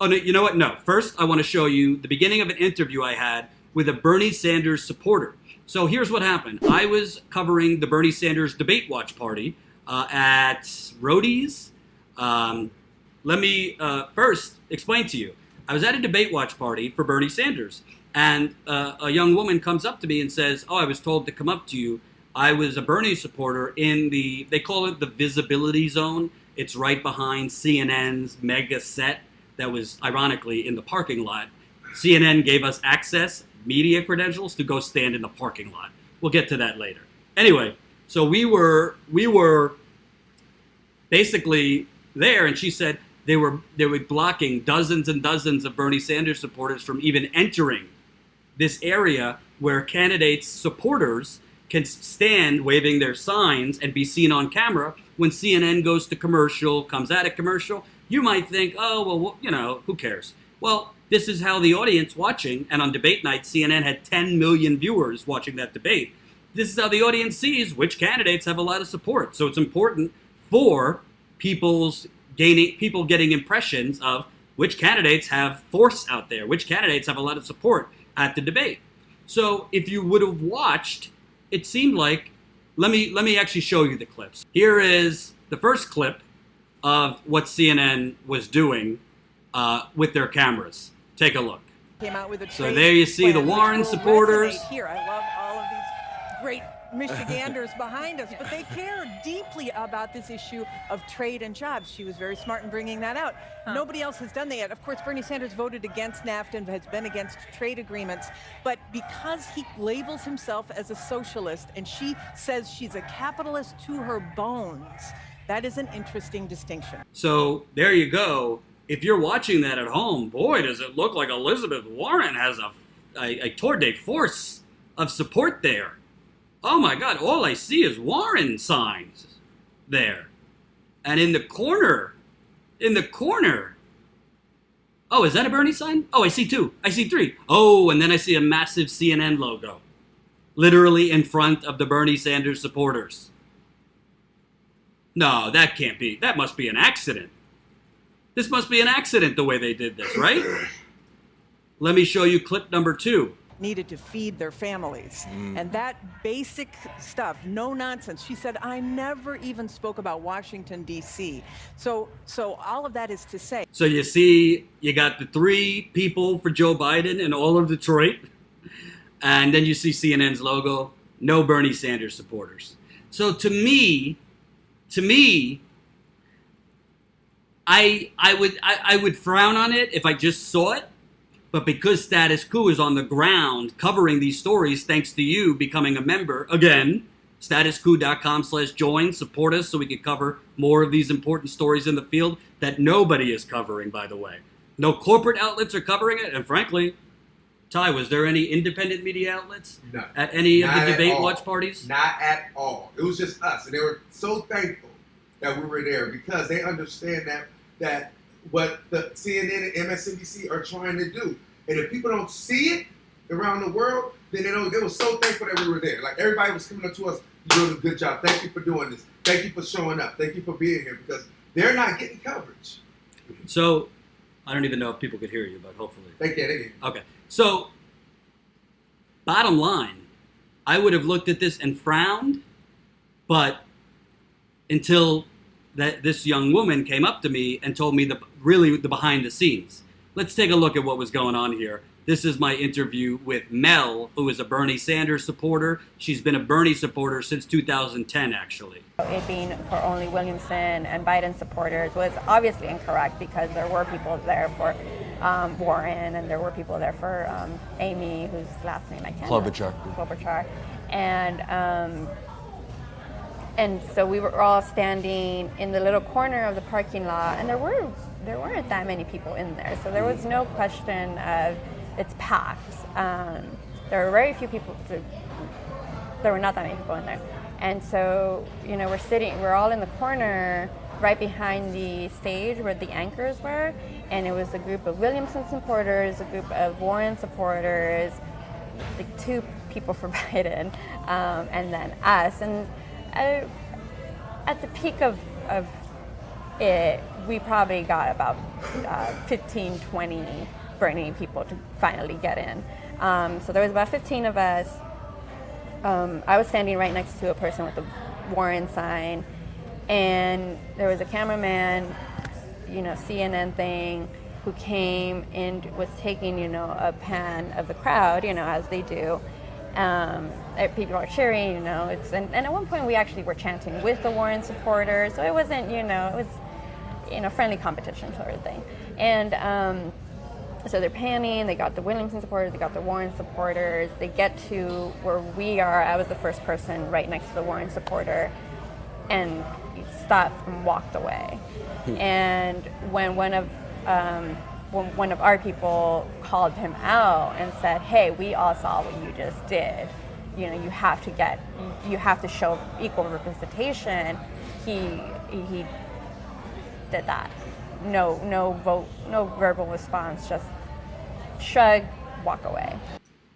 Oh, no, you know what? No. First, I want to show you the beginning of an interview I had with a Bernie Sanders supporter. So here's what happened. I was covering the Bernie Sanders debate watch party at Rhodey's. Let me first explain to you. I was at a debate watch party for Bernie Sanders, and a young woman comes up to me and says, "Oh, I was told to come up to you. I was a Bernie supporter in they call it the visibility zone. It's right behind CNN's mega set that was ironically in the parking lot. CNN gave us access, media credentials to go stand in the parking lot. We'll get to that later. Anyway, so we were basically there, and she said they were blocking dozens and dozens of Bernie Sanders supporters from even entering this area where candidates' supporters can stand waving their signs and be seen on camera when CNN goes to commercial, comes out of commercial. You might think, oh, well, you know, who cares? Well, this is how the audience watching, and on debate night, CNN had 10 million viewers watching that debate. This is how the audience sees which candidates have a lot of support. So it's important for people getting impressions of which candidates have force out there, which candidates have a lot of support at the debate. So if you would have watched, it seemed like, let me actually show you the clips. Here is the first clip of what CNN was doing with their cameras. Take a look. Came out with a so there you see the Warren supporters. Here, I love all of these great Michiganders behind us, but they care deeply about this issue of trade and jobs. She was very smart in bringing that out. Nobody else has done that yet. Of course, Bernie Sanders voted against NAFTA and has been against trade agreements, but because he labels himself as a socialist and she says she's a capitalist to her bones, that is an interesting distinction. So there you go. If you're watching that at home, boy, does it look like Elizabeth Warren has a tour de force of support there. Oh my God, all I see is Warren signs there. And in the corner, oh, is that a Bernie sign? Oh, I see two, I see three. Oh, and then I see a massive CNN logo, literally in front of the Bernie Sanders supporters. No, that can't be, that must be an accident. This must be an accident the way they did this, right? Let me show you clip number 2. Needed to feed their families. And that basic stuff, no nonsense. She said, I never even spoke about Washington, D.C. So all of that is to say. So you see, you got the 3 people for Joe Biden in all of Detroit. And then you see CNN's logo, no Bernie Sanders supporters. So to me, I would frown on it if I just saw it. But because Status Quo is on the ground covering these stories, thanks to you becoming a member, again, statusquo.com/join, support us so we can cover more of these important stories in the field that nobody is covering, by the way. No corporate outlets are covering it, and frankly, Ty, was there any independent media outlets at any of the debate watch parties? Not at all. It was just us, and they were so thankful that we were there because they understand that what the CNN and MSNBC are trying to do. And if people don't see it around the world, then they were so thankful that we were there. Like everybody was coming up to us, you're doing a good job. Thank you for doing this. Thank you for showing up. Thank you for being here because they're not getting coverage. So, I don't even know if people could hear you, but hopefully. They can. Okay. So, bottom line, I would have looked at this and frowned, but until this young woman came up to me and told me the behind the scenes. Let's take a look at what was going on here. This is my interview with Mel, who is a Bernie Sanders supporter. She's been a Bernie supporter since 2010, actually. It being for only Williamson and Biden supporters was obviously incorrect because there were people there for Warren and there were people there for Amy, whose last name I can't Klobuchar. And so we were all standing in the little corner of the parking lot, and there weren't that many people in there. So there was no question of it's packed. There were very few people. There were not that many people in there. And so, we're all in the corner right behind the stage where the anchors were, and it was a group of Williamson supporters, a group of Warren supporters, like 2 people for Biden, and then us. And at the peak of we probably got about 15, 20 Bernie people to finally get in. So there was about 15 of us. I was standing right next to a person with a Warren sign, and there was a cameraman, CNN thing, who came and was taking, a pan of the crowd, as they do. People are cheering, and at one point we actually were chanting with the Warren supporters, so it wasn't, it was, friendly competition sort of thing. And so they're panning, they got the Williamson supporters, they got the Warren supporters, they get to where we are. I was the first person right next to the Warren supporter, and he stopped and walked away. And when one of our people called him out and said, "Hey, we all saw what you just did. You have to show equal representation." He did that. No vote, no verbal response, just shrug, walk away.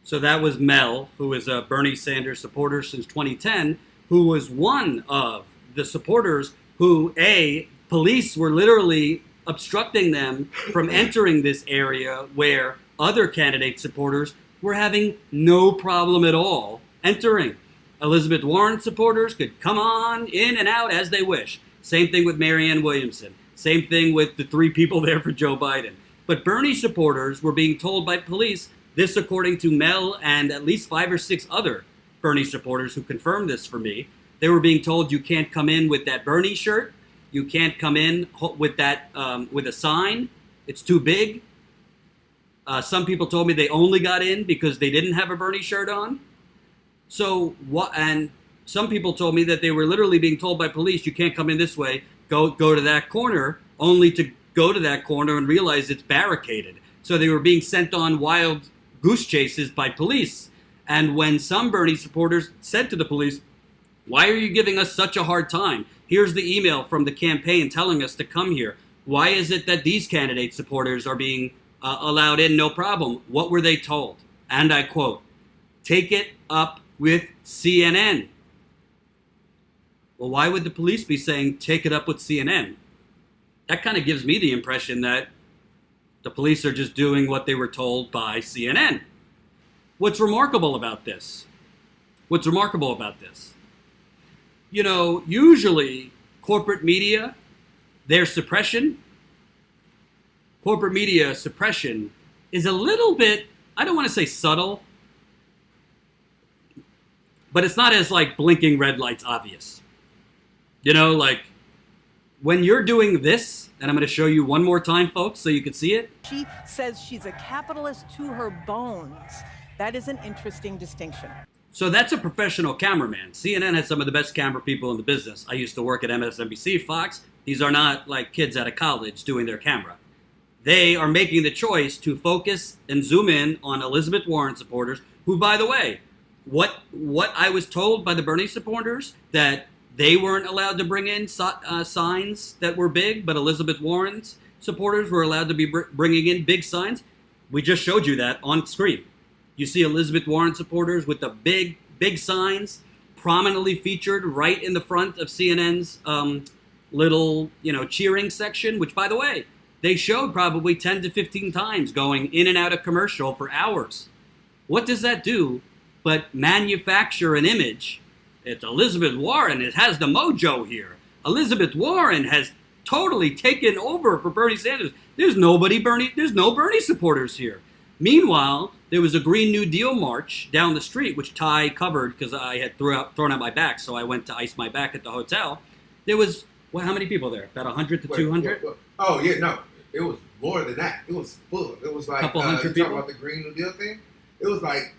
So that was Mel, who is a Bernie Sanders supporter since 2010, who was one of the supporters who, police were literally obstructing them from entering this area where other candidate supporters were having no problem at all entering. Elizabeth Warren supporters could come on in and out as they wish. Same thing with Marianne Williamson. Same thing with the 3 people there for Joe Biden. But Bernie supporters were being told by police, this according to Mel and at least 5 or 6 other Bernie supporters who confirmed this for me, they were being told you can't come in with that Bernie shirt. You can't come in with that with a sign. It's too big. Some people told me they only got in because they didn't have a Bernie shirt on. So what? And some people told me that they were literally being told by police, you can't come in this way. Go to that corner, only to go to that corner and realize it's barricaded. So they were being sent on wild goose chases by police. And when some Bernie supporters said to the police, "Why are you giving us such a hard time? Here's the email from the campaign telling us to come here. Why is it that these candidate supporters are being allowed in no problem?" What were they told? And I quote, "Take it up with CNN." Well, why would the police be saying, take it up with CNN? That kind of gives me the impression that the police are just doing what they were told by CNN. What's remarkable about this? Usually corporate media suppression is a little bit, I don't want to say subtle, but it's not as like blinking red lights obvious. Like when you're doing this, and I'm going to show you one more time, folks, so you can see it. She says she's a capitalist to her bones. That is an interesting distinction. So that's a professional cameraman. CNN has some of the best camera people in the business. I used to work at MSNBC, Fox. These are not like kids out of college doing their camera. They are making the choice to focus and zoom in on Elizabeth Warren supporters, who, by the way, what I was told by the Bernie supporters, that they weren't allowed to bring in signs that were big, but Elizabeth Warren's supporters were allowed to be bringing in big signs. We just showed you that on screen. You see Elizabeth Warren supporters with the big signs prominently featured right in the front of CNN's little, cheering section, which, by the way, they showed probably 10 to 15 times going in and out of commercial for hours. What does that do but manufacture an image? It's Elizabeth Warren. It has the mojo here. Elizabeth Warren has totally taken over for Bernie Sanders. There's no Bernie supporters here. Meanwhile, there was a Green New Deal march down the street, which Ty covered because I had thrown out my back, so I went to ice my back at the hotel. There was, how many people there? About 100 to 200? Oh, yeah, no. It was more than that. It was full. It was like, couple hundred people? Talking about the Green New Deal thing? It was like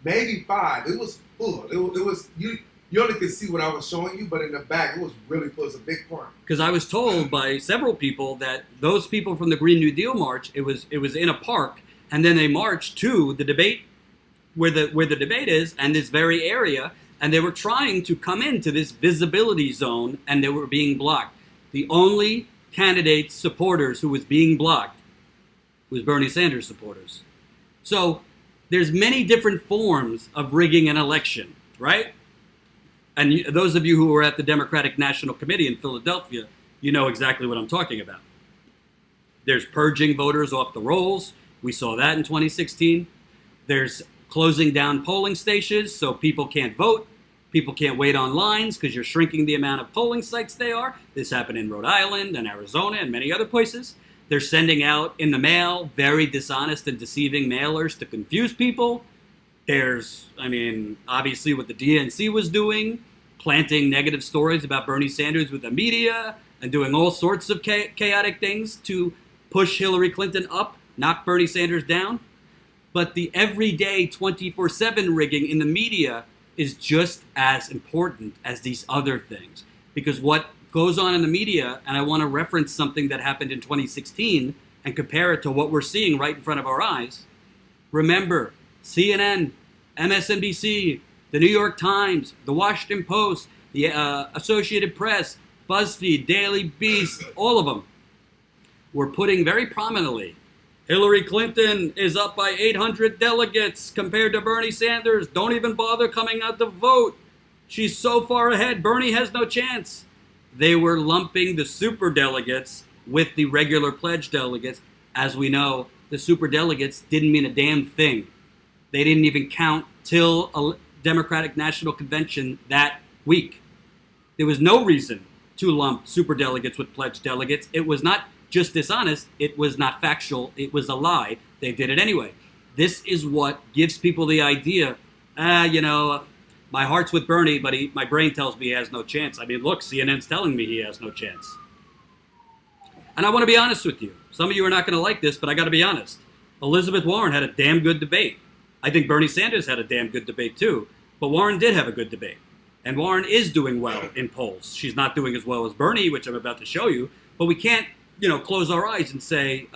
maybe 5. It was full. It was you only could see what I was showing you, but in the back, it was really full. It was a big park. Because I was told by several people that those people from the Green New Deal march, it was in a park, and then they marched to the debate, where the debate is, and this very area, and they were trying to come into this visibility zone, and they were being blocked. The only candidate supporters who was being blocked was Bernie Sanders supporters. So there's many different forms of rigging an election, right? And those of you who were at the Democratic National Committee in Philadelphia, you know exactly what I'm talking about. There's purging voters off the rolls. We saw that in 2016. There's closing down polling stations so people can't vote. People can't wait on lines because you're shrinking the amount of polling sites they are. This happened in Rhode Island and Arizona and many other places. They're sending out in the mail very dishonest and deceiving mailers to confuse people. There's, obviously what the DNC was doing, planting negative stories about Bernie Sanders with the media and doing all sorts of chaotic things to push Hillary Clinton up, knock Bernie Sanders down. But the everyday 24/7 rigging in the media is just as important as these other things. Because what goes on in the media, and I want to reference something that happened in 2016 and compare it to what we're seeing right in front of our eyes. Remember, CNN, MSNBC, the New York Times, the Washington Post, the Associated Press, BuzzFeed, Daily Beast, all of them were putting very prominently, Hillary Clinton is up by 800 delegates compared to Bernie Sanders. Don't even bother coming out to vote. She's so far ahead. Bernie has no chance. They were lumping the super delegates with the regular pledge delegates. As we know, the super delegates didn't mean a damn thing. They didn't even count till a Democratic National Convention that week. There was no reason to lump super delegates with pledge delegates. It was not just dishonest, it was not factual, it was a lie. They did it anyway. This is what gives people the idea, my heart's with Bernie, but my brain tells me he has no chance. Look, CNN's telling me he has no chance. And I want to be honest with you. Some of you are not going to like this, but I got to be honest. Elizabeth Warren had a damn good debate. I think Bernie Sanders had a damn good debate too, but Warren did have a good debate. And Warren is doing well in polls. She's not doing as well as Bernie, which I'm about to show you, but we can't close our eyes and say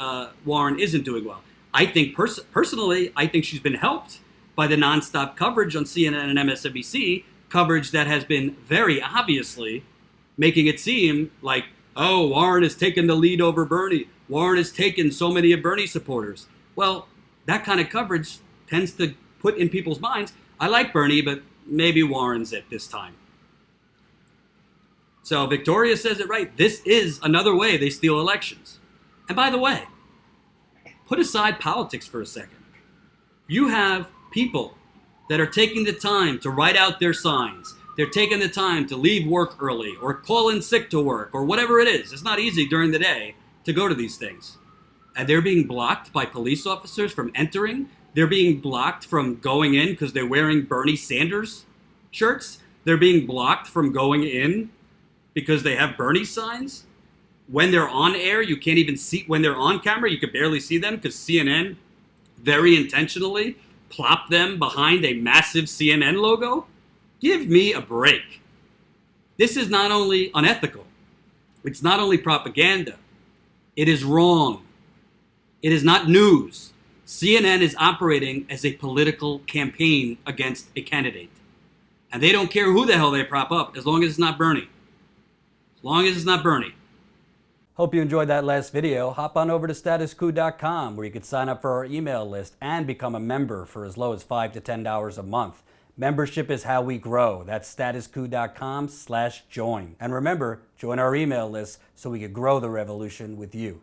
Warren isn't doing well. I think personally, I think she's been helped by the nonstop coverage on CNN and MSNBC, coverage that has been very obviously making it seem like, oh, Warren has taken the lead over Bernie. Warren has taken so many of Bernie supporters. Well, that kind of coverage tends to put in people's minds, I like Bernie, but maybe Warren's it this time. So Victoria says it right. This is another way they steal elections. And by the way, put aside politics for a second. You have people that are taking the time to write out their signs. They're taking the time to leave work early or call in sick to work or whatever it is. It's not easy during the day to go to these things. And they're being blocked by police officers from entering. They're being blocked from going in because they're wearing Bernie Sanders shirts. They're being blocked from going in because they have Bernie signs. When they're on air, you can't even see, when they're on camera, you could barely see them because CNN very intentionally plopped them behind a massive CNN logo. Give me a break. This is not only unethical, it's not only propaganda, it is wrong. It is not news. CNN is operating as a political campaign against a candidate. And they don't care who the hell they prop up as long as it's not Bernie. As long as it's not Bernie. Hope you enjoyed that last video. Hop on over to statuscoup.com where you can sign up for our email list and become a member for as low as $5 to $10 a month. Membership is how we grow. That's statuscoup.com/join. And remember, join our email list so we can grow the revolution with you.